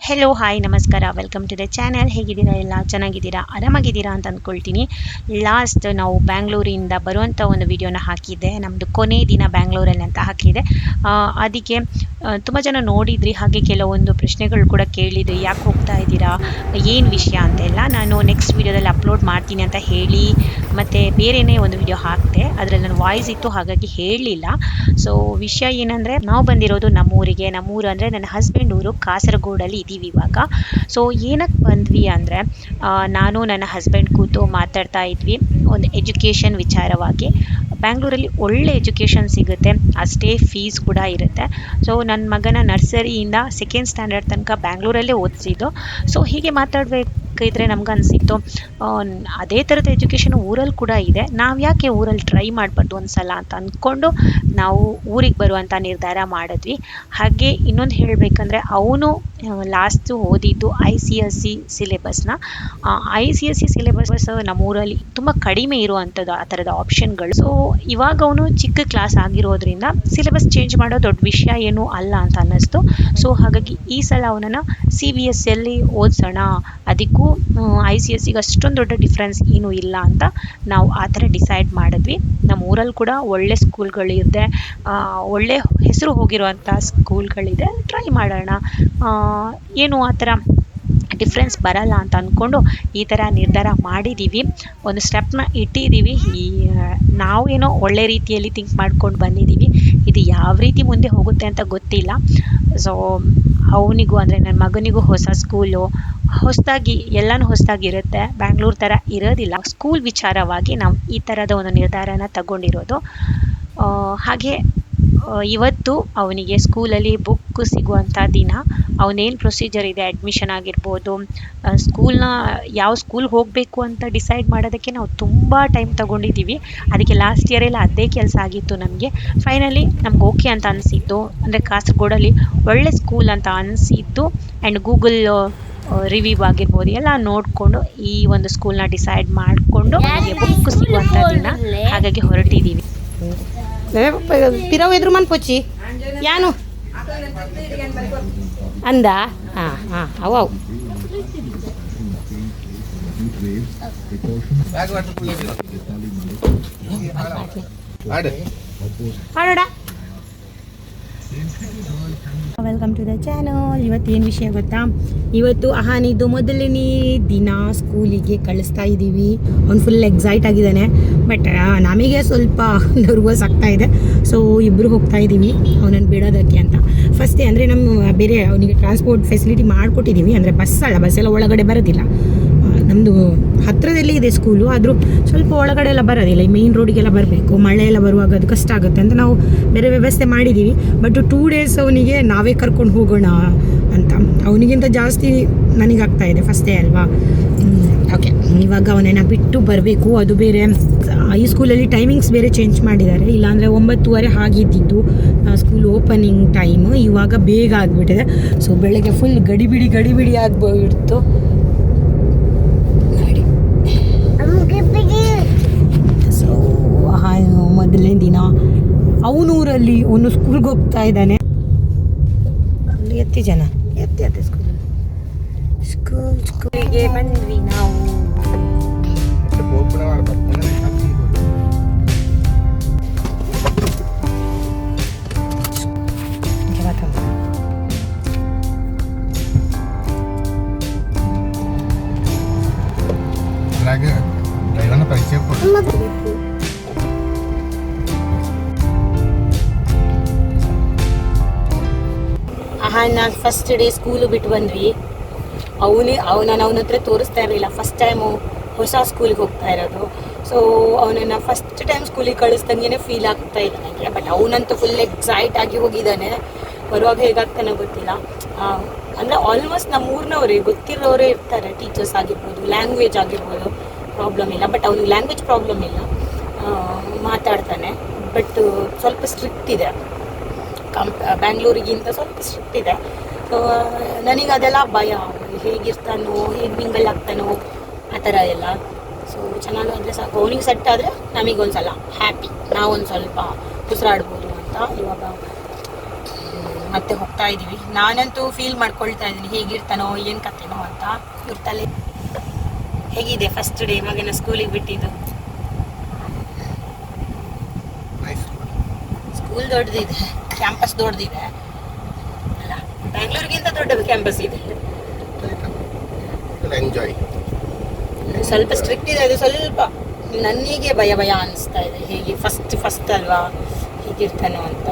Hello hi ನಮಸ್ಕಾರ, welcome to the channel. ಹೇಗಿದ್ದೀರಾ? ಎಲ್ಲ ಚೆನ್ನಾಗಿದ್ದೀರಾ, ಆರಾಮಾಗಿದ್ದೀರಾ ಅಂತ ಅಂದ್ಕೊಳ್ತೀನಿ. ಲಾಸ್ಟ್ ನಾವು ಬ್ಯಾಂಗ್ಳೂರಿಂದ ಬರುವಂಥ ಒಂದು ವಿಡಿಯೋನ ಹಾಕಿದ್ದೆ, ನಮ್ಮದು ಕೊನೆ ದಿನ ಬ್ಯಾಂಗ್ಳೂರಲ್ಲಿ ಅಂತ ಹಾಕಿದೆ. ಅದಕ್ಕೆ ತುಂಬ ಜನ ನೋಡಿದ್ರಿ, ಹಾಗೆ ಕೆಲವೊಂದು ಪ್ರಶ್ನೆಗಳು ಕೂಡ ಕೇಳಿದ್ರಿ, ಯಾಕೆ ಹೋಗ್ತಾ ಇದ್ದೀರಾ, ಏನು ವಿಷಯ ಅಂತೆಲ್ಲ. ನಾನು ನೆಕ್ಸ್ಟ್ ವಿಡಿಯೋದಲ್ಲಿ ಅಪ್ಲೋಡ್ ಮಾಡ್ತೀನಿ ಅಂತ ಹೇಳಿ ಮತ್ತು ಬೇರೆಯೇ ಒಂದು ವಿಡಿಯೋ ಹಾಕಿದೆ, ಅದರಲ್ಲಿ ನನ್ನ ವಾಯ್ಸ್ ಇತ್ತು, ಹಾಗಾಗಿ ಹೇಳಲಿಲ್ಲ. ಸೊ ವಿಷಯ ಏನಂದರೆ, ನಾವು ಬಂದಿರೋದು ನಮ್ಮೂರಿಗೆ. ನಮ್ಮೂರು ಅಂದರೆ ನನ್ನ ಹಸ್ಬೆಂಡ್ ಊರು, ಕಾಸರಗೋಡಲ್ಲಿ ಇದ್ದೀವಿ ಇವಾಗ. ಸೊ ಏನಕ್ಕೆ ಬಂದ್ವಿ ಅಂದರೆ, ನಾನು ನನ್ನ ಹಸ್ಬೆಂಡ್ ಕೂತು ಮಾತಾಡ್ತಾ ಇದ್ವಿ ಒಂದು ಎಜುಕೇಷನ್ ವಿಚಾರವಾಗಿ. ಬ್ಯಾಂಗ್ಳೂರಲ್ಲಿ ಒಳ್ಳೆ ಎಜುಕೇಷನ್ ಸಿಗುತ್ತೆ, ಅಷ್ಟೇ ಫೀಸ್ ಕೂಡ ಇರುತ್ತೆ. ಸೊ ನನ್ನ ಮಗನ ನರ್ಸರಿಯಿಂದ ಸೆಕೆಂಡ್ ಸ್ಟ್ಯಾಂಡರ್ಡ್ ತನಕ ಬ್ಯಾಂಗ್ಳೂರಲ್ಲೇ ಓದಿಸಿದ್ದು. ಸೊ ಹೀಗೆ ಮಾತಾಡಬೇಕಿದ್ರೆ ನಮ್ಗೆ ಅನಿಸಿತ್ತು, ಅದೇ ಥರದ ಎಜುಕೇಷನ್ ಊರಲ್ಲಿ ಕೂಡ ಇದೆ, ನಾವು ಯಾಕೆ ಊರಲ್ಲಿ ಟ್ರೈ ಮಾಡಬಾರ್ದು ಒಂದು ಸಲ ಅಂತ ಅಂದ್ಕೊಂಡು ನಾವು ಊರಿಗೆ ಬರುವಂಥ ನಿರ್ಧಾರ ಮಾಡಿದ್ವಿ. ಹಾಗೆ ಇನ್ನೊಂದು ಹೇಳಬೇಕಂದ್ರೆ, ಅವನು ಲಾಸ್ಟು ಓದಿದ್ದು ICSE ಸಿಲೆಬಸ್ನ. ICSE ಸಿಲೆಬಸ್ ನಮ್ಮೂರಲ್ಲಿ ತುಂಬ ಕಡಿಮೆ ಇರುವಂಥದ್ದು ಆ ಥರದ ಆಪ್ಷನ್ಗಳು. ಸೊ ಇವಾಗ ಅವನು ಚಿಕ್ಕ ಕ್ಲಾಸ್ ಆಗಿರೋದ್ರಿಂದ ಸಿಲೆಬಸ್ ಚೇಂಜ್ ಮಾಡೋ ದೊಡ್ಡ ವಿಷಯ ಏನೂ ಅಲ್ಲ ಅಂತ ಅನ್ನಿಸ್ತು. ಸೊ ಹಾಗಾಗಿ ಈ ಸಲ ಅವನನ್ನು CBSEಯಲ್ಲಿ ಓದಿಸೋಣ, ಅದಕ್ಕೂ ICSEಗೆ ಅಷ್ಟೊಂದು ದೊಡ್ಡ ಡಿಫ್ರೆನ್ಸ್ ಏನೂ ಇಲ್ಲ ಅಂತ ನಾವು ಆ ಥರ ಡಿಸೈಡ್ ಮಾಡಿದ್ವಿ. ನಮ್ಮ ಊರಲ್ಲಿ ಕೂಡ ಒಳ್ಳೆ ಸ್ಕೂಲ್ಗಳಿದೆ, ಒಳ್ಳೆ ಹೆಸರು ಹೋಗಿರುವಂಥ ಸ್ಕೂಲ್ಗಳಿದೆ, ಟ್ರೈ ಮಾಡೋಣ, ಏನು ಆ ಥರ ಡಿಫ್ರೆನ್ಸ್ ಬರಲ್ಲ ಅಂತ ಅಂದ್ಕೊಂಡು ಈ ಥರ ನಿರ್ಧಾರ ಮಾಡಿದ್ದೀವಿ. ಒಂದು ಸ್ಟೆಪ್ನ ಇಟ್ಟಿದ್ದೀವಿ. ನಾವೇನೋ ಒಳ್ಳೆ ರೀತಿಯಲ್ಲಿ ಥಿಂಕ್ ಮಾಡ್ಕೊಂಡು ಬಂದಿದ್ದೀವಿ, ಇದು ಯಾವ ರೀತಿ ಮುಂದೆ ಹೋಗುತ್ತೆ ಅಂತ ಗೊತ್ತಿಲ್ಲ. ಸೊ ಅವನಿಗೂ ಅಂದರೆ ನನ್ನ ಮಗನಿಗೂ ಹೊಸ ಸ್ಕೂಲು, ಹೊಸದಾಗಿ ಎಲ್ಲನೂ ಹೊಸದಾಗಿರುತ್ತೆ, ಬ್ಯಾಂಗ್ಳೂರು ಥರ ಇರೋದಿಲ್ಲ. ಸ್ಕೂಲ್ ವಿಚಾರವಾಗಿ ನಾವು ಈ ಥರದ ಒಂದು ನಿರ್ಧಾರನ ತಗೊಂಡಿರೋದು. ಹಾಗೆ ಇವತ್ತು ಅವನಿಗೆ ಸ್ಕೂಲಲ್ಲಿ ಬುಕ್ ಸಿಗುವಂಥ ದಿನ. ಅವನೇನು ಪ್ರೊಸೀಜರ್ ಇದೆ, ಅಡ್ಮಿಷನ್ ಆಗಿರ್ಬೋದು, ಸ್ಕೂಲ್ನ ಯಾವ ಸ್ಕೂಲ್ಗೆ ಹೋಗಬೇಕು ಅಂತ ಡಿಸೈಡ್ ಮಾಡೋದಕ್ಕೆ ನಾವು ತುಂಬ ಟೈಮ್ ತೊಗೊಂಡಿದ್ದೀವಿ. ಅದಕ್ಕೆ ಲಾಸ್ಟ್ ಇಯರೆಲ್ಲ ಅದೇ ಕೆಲಸ ಆಗಿತ್ತು ನಮಗೆ. ಫೈನಲಿ ನಮ್ಗೆ ಓಕೆ ಅಂತ ಅನಿಸಿದ್ದು, ಅಂದರೆ ಕಾಸರಗೋಡಲ್ಲಿ ಒಳ್ಳೆ ಸ್ಕೂಲ್ ಅಂತ ಅನಿಸಿದ್ದು, ಆ್ಯಂಡ್ ಗೂಗಲ್ ರಿವ್ಯೂ ಆಗಿರ್ಬೋದು ಎಲ್ಲ ನೋಡಿಕೊಂಡು ಈ ಒಂದು ಸ್ಕೂಲ್ನ ಡಿಸೈಡ್ ಮಾಡಿಕೊಂಡು ನಮಗೆ ಬುಕ್ ಸಿಗುವಂಥ ದಿನ, ಹಾಗಾಗಿ ಹೊರಟಿದ್ದೀವಿ. ಪಿರವು ಎದುರು ಮನ್ ಪೊಚ್ಚಿ ಯಾನು ಅಂದ ಅವು ಆಡೋಡ. Welcome to the channel. ಇವತ್ತೇನು ವಿಷಯ ಗೊತ್ತಾ, ಇವತ್ತು ಅಹಾನಿದ್ದು ಮೊದಲನೇ ದಿನ ಸ್ಕೂಲಿಗೆ ಕಳಿಸ್ತಾ ಇದ್ದೀವಿ. ಅವ್ನು ಫುಲ್ ಎಕ್ಸೈಟ್ ಆಗಿದ್ದಾನೆ, ಬಟ್ ನಮಗೆ ಸ್ವಲ್ಪ ನರ್ವಸ್ ಆಗ್ತಾ ಇದೆ. ಸೊ ಇಬ್ಬರು ಹೋಗ್ತಾ ಇದ್ದೀವಿ ಅವನನ್ನು ಬಿಡೋದಕ್ಕೆ ಅಂತ. ಫಸ್ಟೇ ಅಂದರೆ ನಮ್ಮ ಬೇರೆ ಅವನಿಗೆ ಟ್ರಾನ್ಸ್ಪೋರ್ಟ್ ಫೆಸಿಲಿಟಿ ಮಾಡಿಕೊಟ್ಟಿದ್ದೀವಿ, ಅಂದರೆ ಬಸ್ಸೆಲ್ಲ ಒಳಗಡೆ ಬರೋದಿಲ್ಲ. ನಮ್ಮದು ಹತ್ತಿರದಲ್ಲೇ ಇದೆ ಸ್ಕೂಲು, ಆದರೂ ಸ್ವಲ್ಪ ಒಳಗಡೆ ಎಲ್ಲ ಬರೋದಿಲ್ಲ, ಈ ಮೇಯ್ನ್ ರೋಡಿಗೆಲ್ಲ ಬರಬೇಕು, ಮಳೆ ಎಲ್ಲ ಬರುವಾಗ ಅದು ಕಷ್ಟ ಆಗುತ್ತೆ ಅಂತ ನಾವು ಬೇರೆ ವ್ಯವಸ್ಥೆ ಮಾಡಿದ್ದೀವಿ. ಬಟ್ 2 ಡೇಸ್ ಅವನಿಗೆ ನಾವೇ ಕರ್ಕೊಂಡು ಹೋಗೋಣ ಅಂತ, ಅವನಿಗಿಂತ ಜಾಸ್ತಿ ನನಗಾಗ್ತಾ ಇದೆ, ಫಸ್ಟೇ ಅಲ್ವಾ. ಓಕೆ, ಇವಾಗ ಅವನನ್ನು ಬಿಟ್ಟು ಬರಬೇಕು. ಅದು ಬೇರೆ ಈ ಸ್ಕೂಲಲ್ಲಿ ಟೈಮಿಂಗ್ಸ್ ಬೇರೆ ಚೇಂಜ್ ಮಾಡಿದ್ದಾರೆ, ಇಲ್ಲಾಂದರೆ 9:30 ಆಗಿದ್ದಿದ್ದು ಸ್ಕೂಲ್ ಓಪನಿಂಗ್ ಟೈಮು, ಇವಾಗ ಬೇಗ ಆಗಿಬಿಟ್ಟಿದೆ. ಸೊ ಬೆಳಗ್ಗೆ ಫುಲ್ ಗಡಿಬಿಡಿ ಆಗ್ಬಿಡ್ತು. ಸೊ ಮೊದಲನೇ ದಿನ ಅವನೂರಲ್ಲಿ ಅವನು ಸ್ಕೂಲ್ಗೆ ಹೋಗ್ತಾ ಇದ್ದಾನೆ. ಅಲ್ಲಿ ಎತ್ತಿ ಸ್ಕೂಲಿಗೆ ಬಂದ್ವಿ ನಾವು. ನಾನು ಫಸ್ಟ್ ಡೇ ಸ್ಕೂಲು ಬಿಟ್ಟು ಬಂದ್ವಿ. ನಾನು ಅವನ ಹತ್ರ ತೋರಿಸ್ತಾ ಇರಲಿಲ್ಲ, ಫಸ್ಟ್ ಟೈಮು ಹೊಸ ಸ್ಕೂಲಿಗೆ ಹೋಗ್ತಾ ಇರೋದು. ಸೊ ಅವನನ್ನು ಫಸ್ಟ್ ಟೈಮ್ ಸ್ಕೂಲಿಗೆ ಕಳಿಸ್ದಂಗೆ ಫೀಲ್ ಆಗ್ತಾ ಇದೆ ನನಗೆ. ಬಟ್ ಅವನಂತೂ ಫುಲ್ ಎಕ್ಸೈಟ್ ಆಗಿ ಹೋಗಿದ್ದಾನೆ. ಬರುವಾಗ ಹೇಗಾಗ್ತಾನೆ ಗೊತ್ತಿಲ್ಲ. ಅಂದರೆ ಆಲ್ಮೋಸ್ಟ್ ನಮ್ಮ ಊರಿನವರೇ, ಗೊತ್ತಿರೋರೇ ಇರ್ತಾರೆ, ಟೀಚರ್ಸ್ ಆಗಿರ್ಬೋದು, ಲ್ಯಾಂಗ್ವೇಜ್ ಆಗಿರ್ಬೋದು, ಪ್ರಾಬ್ಲಮ್ ಇಲ್ಲ. ಬಟ್ ಅವನಿಗೆ ಲ್ಯಾಂಗ್ವೇಜ್ ಪ್ರಾಬ್ಲಮ್ ಇಲ್ಲ, ಮಾತಾಡ್ತಾನೆ. ಬಟ್ ಸ್ವಲ್ಪ ಸ್ಟ್ರಿಕ್ಟ್ ಇದೆ, ಬ್ಯಾಂಗ್ಳೂರಿಗಿಂತ ಸ್ವಲ್ಪ ಸ್ಟ್ರಿಕ್ಟ್ ಇದೆ. ಸೊ ನನಗೆ ಅದೆಲ್ಲ ಭಯ, ಹೇಗಿರ್ತಾನೋ, ಹೇಗೆ ಮಿಂಗಲ್ ಆಗ್ತಾನೋ ಆ ಥರ ಎಲ್ಲ. ಸೊ ಚೆನ್ನಾಗಾದರೆ ಸಾಕು, ಅವನಿಗೆ ಸೆಟ್ ಆದರೆ ನಮಗೊಂದು ಸಲ ಹ್ಯಾಪಿ, ನಾವೊಂದು ಸ್ವಲ್ಪ ಉಸಿರಾಡ್ಬೋದು ಅಂತ. ಇವಾಗ ಮತ್ತೆ ಹೋಗ್ತಾ ಇದ್ದೀವಿ. ನಾನಂತೂ ಫೀಲ್ ಮಾಡ್ಕೊಳ್ತಾ ಇದ್ದೀನಿ ಹೇಗಿರ್ತಾನೋ ಏನು ಕತೆನೋ ಅಂತ. ಇವ್ರ ತಲೆ ಹೇಗಿದೆ ಫಸ್ಟ್ ಡೇ ಮಗನ ಸ್ಕೂಲಿಗೆ ಬಿಟ್ಟಿದ್ದು? ಸ್ಕೂಲ್ ದೊಡ್ಡದಿದೆ, ಕ್ಯಾಂಪಸ್ ದೊಡ್ಡದಿದೆ ಅಲ್ಲ, ಬ್ಯಾಂಗ್ಳೂರಿಗಿಂತ ದೊಡ್ಡ ಕ್ಯಾಂಪಸ್ ಇದೆ. ಎಂಜಾಯ್. ಸ್ವಲ್ಪ ಸ್ಟ್ರಿಕ್ಟ್ ಇದೆ, ಅದು ಸ್ವಲ್ಪ ನನಗೆ ಭಯ ಅನಿಸ್ತಾ ಇದೆ. ಹೇಗೆ ಫಸ್ಟ್ ಅಲ್ವಾ, ಹೇಗಿರ್ತಾನೋ ಅಂತ.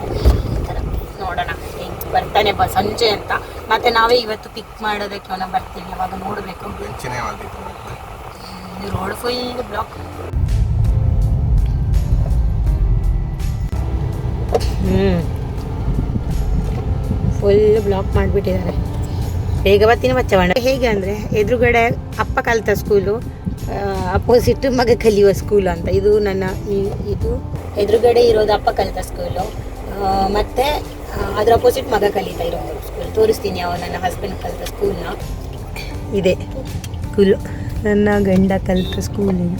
ನೋಡೋಣ ಹೇಗೆ ಬರ್ತಾನೆ ಸಂಜೆ ಅಂತ. ಮತ್ತೆ ನಾವೇ ಇವತ್ತು ಪಿಕ್ ಮಾಡೋದಕ್ಕೆ ಅವನ ಬರ್ತೀವಿ, ಅವಾಗ ನೋಡಬೇಕು. Road full block. Full block ಮಾಡಿಬಿಟ್ಟಿದ್ದಾರೆ. ಬೇಗ ಬರ್ತೀನಿ ಬಚ್ಚವಣ್ಣ. ಹೇಗೆ ಅಂದರೆ ಎದುರುಗಡೆ ಅಪ್ಪ ಕಲಿತ ಸ್ಕೂಲು, ಅಪೋಸಿಟ್ ಮಗ ಕಲಿಯುವ ಸ್ಕೂಲು ಅಂತ. ಇದು ನನ್ನ ಇದು ಎದುರುಗಡೆ ಇರೋದು ಅಪ್ಪ ಕಲಿತ ಸ್ಕೂಲು, ಮತ್ತು ಅದ್ರ ಅಪೋಸಿಟ್ ಮಗ ಕಲಿತಾ ಇರೋ ಸ್ಕೂಲ್. ತೋರಿಸ್ತೀನಿ ಯಾವ ನನ್ನ ಹಸ್ಬೆಂಡ್ ಕಲಿತ ಸ್ಕೂಲ್ನ. ಇದೆ ಸ್ಕೂಲು, ನನ್ನ ಗಂಡ ಕಲಿತ ಸ್ಕೂಲ್. ನಿಂಗೆ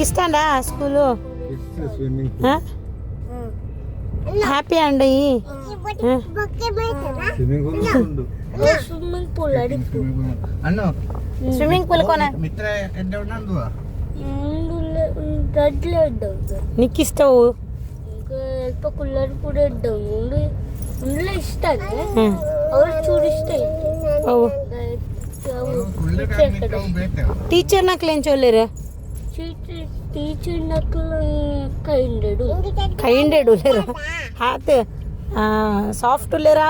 ಇಷ್ಟನಾ ಸ್ಕೂಲು? ಹ್ಯಾಪಿ ಅಂಡ స్విమ్మింగ్ పూల్ కొన నీకు ఇష్టవు ಟೀಚರ್ ನಕ್ಲೇನ್ ಚೊಲ್ಲೇರ ಕೈಂಡೆಡ್ ಉಲ್ಲೇರ ಹಾತ್ ಸಾಫ್ಟ್ ಉಲ್ಲೇರ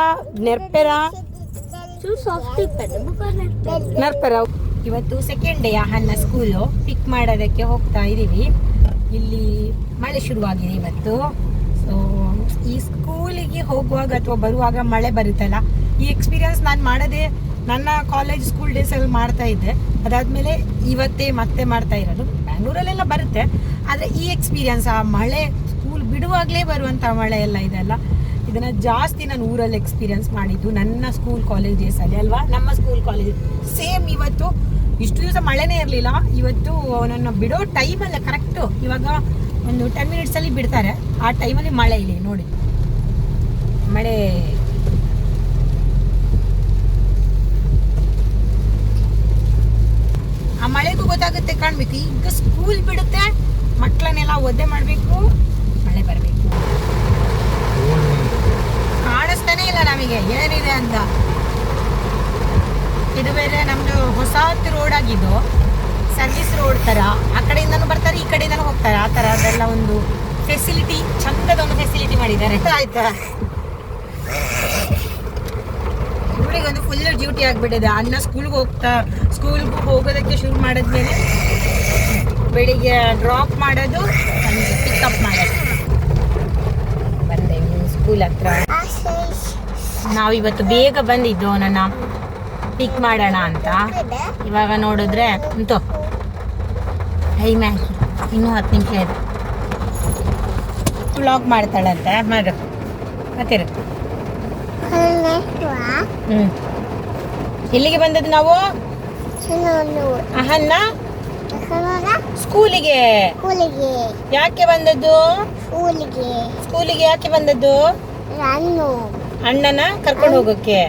ನೆರ್ಪೆರ ನರ್ಪೆರ. ಇವತ್ತು ಸೆಕೆಂಡ್ ಡೇ ಅಹನ್ನ ಸ್ಕೂಲು ಪಿಕ್ ಮಾಡೋದಕ್ಕೆ ಹೋಗ್ತಾ ಇದ್ದೀವಿ. ಇಲ್ಲಿ ಮಳೆ ಶುರುವಾಗಿದೆ ಇವತ್ತು. ಸೊ ಈ ಸ್ಕೂಲಿಗೆ ಹೋಗುವಾಗ ಅಥವಾ ಬರುವಾಗ ಮಳೆ ಬರುತ್ತಲ್ಲ, ಈ ಎಕ್ಸ್ಪೀರಿಯನ್ಸ್ ನಾನು ಮಾಡೋದೇ ನನ್ನ ಕಾಲೇಜ್ ಸ್ಕೂಲ್ ಡೇಸಲ್ಲಿ ಮಾಡ್ತಾ ಇದ್ದೆ. ಅದಾದಮೇಲೆ ಇವತ್ತೇ ಮತ್ತೆ ಮಾಡ್ತಾ ಇರೋದು. ಬ್ಯಾಂಗ್ಳೂರಲ್ಲೆಲ್ಲ ಬರುತ್ತೆ, ಆದರೆ ಈ ಎಕ್ಸ್ಪೀರಿಯನ್ಸ್, ಆ ಮಳೆ ಸ್ಕೂಲ್ ಬಿಡುವಾಗಲೇ ಬರುವಂಥ ಮಳೆ ಎಲ್ಲ ಇದೆಲ್ಲ, ಇದನ್ನು ಜಾಸ್ತಿ ನಾನು ಊರಲ್ಲಿ ಎಕ್ಸ್ಪೀರಿಯನ್ಸ್ ಮಾಡಿದ್ದು ನನ್ನ ಸ್ಕೂಲ್ ಕಾಲೇಜ್ ಡೇಸಲ್ಲಿ ಅಲ್ವಾ. ನಮ್ಮ ಸ್ಕೂಲ್ ಕಾಲೇಜ್ ಸೇಮ್ ಇವತ್ತು ಇಷ್ಟು ದಿವಸ ಮಳೆನೇ ಇರಲಿಲ್ಲ. ಇವತ್ತು ಅವನನ್ನು ಬಿಡೋ ಟೈಮಲ್ಲ ಕರೆಕ್ಟು, ಇವಾಗ ಒಂದು 10 ಮಿನಿಟ್ಸಲ್ಲಿ ಬಿಡ್ತಾರೆ, ಆ ಟೈಮಲ್ಲಿ ಮಳೆ ಇಲ್ಲಿ ನೋಡಿ. ಮಳೆ ಆ ಮಳೆಗೂ ಗೊತ್ತಾಗುತ್ತೆ, ಕಾಣಬೇಕು. ಈಗ ಸ್ಕೂಲ್ ಬಿಡುತ್ತೆ, ಮಕ್ಕಳನ್ನೆಲ್ಲ ಒದ್ದೆ ಮಾಡಬೇಕು, ಮಳೆ ಬರಬೇಕು. ಕಾಣಿಸ್ತಾನೆ ಇಲ್ಲ ನಮಗೆ ಏನಿದೆ ಅಂತ. ಇದು ಬೇರೆ ನಮ್ಮದು ಹೊಸ ರೋಡ್ ಆಗಿದ್ದು, ಸರ್ವಿಸ್ ರೋಡ್ ಥರ. ಆ ಕಡೆಯಿಂದನೂ ಬರ್ತಾರೆ, ಈ ಕಡೆಯಿಂದನೂ ಹೋಗ್ತಾರೆ. ಆ ಥರ ಅದೆಲ್ಲ ಒಂದು ಫೆಸಿಲಿಟಿ, ಚಂದದ ಒಂದು ಫೆಸಿಲಿಟಿ ಮಾಡಿದ್ದಾರೆ. ಆಯ್ತಾ, ಇವಳಿಗೊಂದು ಫುಲ್ ಡ್ಯೂಟಿ ಆಗಿಬಿಟ್ಟಿದೆ. ಅನ್ನ ಸ್ಕೂಲ್ಗೂ ಹೋಗೋದಕ್ಕೆ ಶುರು ಮಾಡಿದ್ಮೇಲೆ ಬೆಳಿಗ್ಗೆ ಡ್ರಾಪ್ ಮಾಡೋದು, ಸಂಜೆ ಪಿಕಪ್ ಮಾಡೋದು. ಬಂದೆ ಸ್ಕೂಲ್ ಹತ್ರ. ನಾವಿವತ್ತು ಬೇಗ ಬಂದಿದ್ದು ನನ್ನ ಪಿಕ್ ಮಾಡೋಣ ಅಂತ. ಇವಾಗ ನೋಡಿದ್ರೆ ಅಂತೂ ಮ್ಯಾಗಿ ಇನ್ನೂ 10 ನಿಮಿಷ ಇದೆ. ವ್ಲಾಗ್ ಮಾಡ್ತಾಳಂತೆ ಮಗ. ಮತ್ತಿರು ಎಲ್ಲಿಗೆ ಬಂದದ್ದು ನಾವು? ಅಹನ್ನ ಸ್ಕೂಲಿಗೆ. ಯಾಕೆ ಬಂದದ್ದು ಸ್ಕೂಲಿಗೆ? ಯಾಕೆ ಬಂದದ್ದು? ಅಣ್ಣನ ಕರ್ಕೊಂಡು ಹೋಗೋಕ್ಕೆ.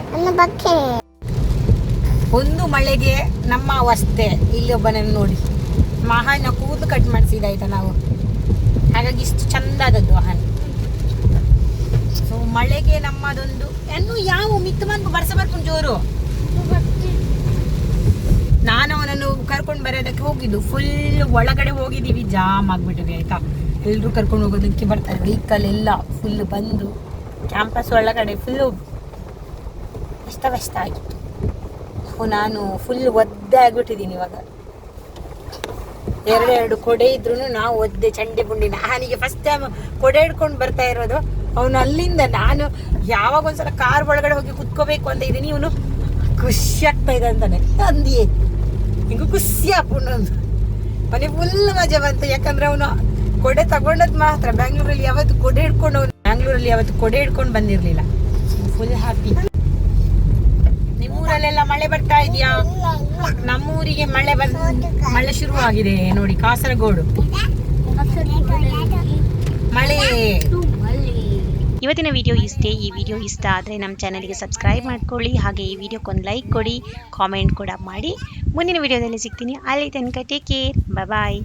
ಒಂದು ಮಳೆಗೆ ನಮ್ಮ ಅವಸ್ಥೆ. ಇಲ್ಲಿ ಒಬ್ಬನನ್ನು ನೋಡಿ, ಮಹಾನ ಕೂದಲು ಕಟ್ ಮಾಡಿಸಿದಾಯ್ತಾ ನಾವು, ಹಾಗಾಗಿ ಇಷ್ಟು ಚಂದ ಆದದ್ದು ಅಹನ್. ಸೊ ಮಳೆಗೆ ನಮ್ಮದೊಂದು ಇನ್ನು ಯಾವ ಮಿತ್ತು ಬಂದು ಬರ್ಕೊಂಡು ಜೋರು. ನಾನು ಅವನನ್ನು ಕರ್ಕೊಂಡು ಬರೋದಕ್ಕೆ ಹೋಗಿದ್ದು, ಫುಲ್ ಒಳಗಡೆ ಹೋಗಿದ್ದೀವಿ, ಜಾಮ್ ಆಗಿಬಿಟ್ಟಿದೆ ಆಯಿತಾ. ಎಲ್ಲರೂ ಕರ್ಕೊಂಡು ಹೋಗೋದಕ್ಕೆ ಬರ್ತಾರೆ, ವೆಹಿಕಲ್ ಎಲ್ಲ ಫುಲ್ ಬಂದು ಕ್ಯಾಂಪಸ್ ಒಳಗಡೆ ಫುಲ್ಲು ವ್ಯಸ್ತ ಆಗಿತ್ತು. ಸೊ ನಾನು ಫುಲ್ ಒದ್ದೆ ಆಗಿಬಿಟ್ಟಿದ್ದೀನಿ ಇವಾಗ. ಎರಡು ಕೊಡೆ ಇದ್ರೂ ನಾವು ಒದ್ದೆ ಚಂಡೆ ಬುಂಡಿ. ನಾನಿಗೆ ಫಸ್ಟ್ ಟೈಮ್ ಕೊಡೆ ಹಿಡ್ಕೊಂಡು ಬರ್ತಾ ಇರೋದು. ಅವನು ಅಲ್ಲಿಂದ, ನಾನು ಯಾವಾಗ ಒಂದ್ಸಲ ಕಾರ್ ಒಳಗಡೆ ಹೋಗಿ ಕುತ್ಕೋಬೇಕು ಅಂತ ಇದ್ದೀನಿ, ಇವನು ಖುಷಿ ಆಗ್ತಾ ಇದೆ ಅಂತಾನೆ ಅಂದಿಯೇ. ಹಿಂಗೂ ಖುಷಿ ಹಾಕೊಂಡೊಂದು ಮನೆ ಫುಲ್ ಮಜಾ ಬಂತು. ಯಾಕಂದ್ರೆ ಅವನು ಕೊಡೆ ತಗೊಂಡದ್ ಮಾತ್ರ. ಬ್ಯಾಂಗ್ಳೂರಲ್ಲಿ ಯಾವತ್ತು ಕೊಡೆ ಹಿಡ್ಕೊಂಡು ಬಂದಿರಲಿಲ್ಲ. Full happy. ನಿಮ್ಮೂರಲ್ಲೆಲ್ಲ ಮಳೆ ಬರ್ತಾ ಇದೆಯಾ? ನಮ್ಮೂರಿಗೆ ಮಳೆ ಶುರುವಾಗಿದೆ ನೋಡಿ, ಕಾಸರಗೋಡು ಮಳೆ. ಇವತ್ತಿನ ವಿಡಿಯೋ ಇಷ್ಟೇ. ಈ ವಿಡಿಯೋ ಇಷ್ಟ ಆದರೆ ನಮ್ಮ ಚಾನಲ್ಗೆ ಸಬ್ಸ್ಕ್ರೈಬ್ ಮಾಡ್ಕೊಳ್ಳಿ, ಹಾಗೆ ಈ ವಿಡಿಯೋಕ್ಕೊಂದು ಲೈಕ್ ಕೊಡಿ, ಕಾಮೆಂಟ್ ಕೂಡ ಮಾಡಿ. ಮುಂದಿನ ವಿಡಿಯೋದಲ್ಲಿ ಸಿಗ್ತೀನಿ. ಅಲ್ಲಿ ತನಕ ಟೇಕ್ ಕೇರ್, ಬಾಯ್.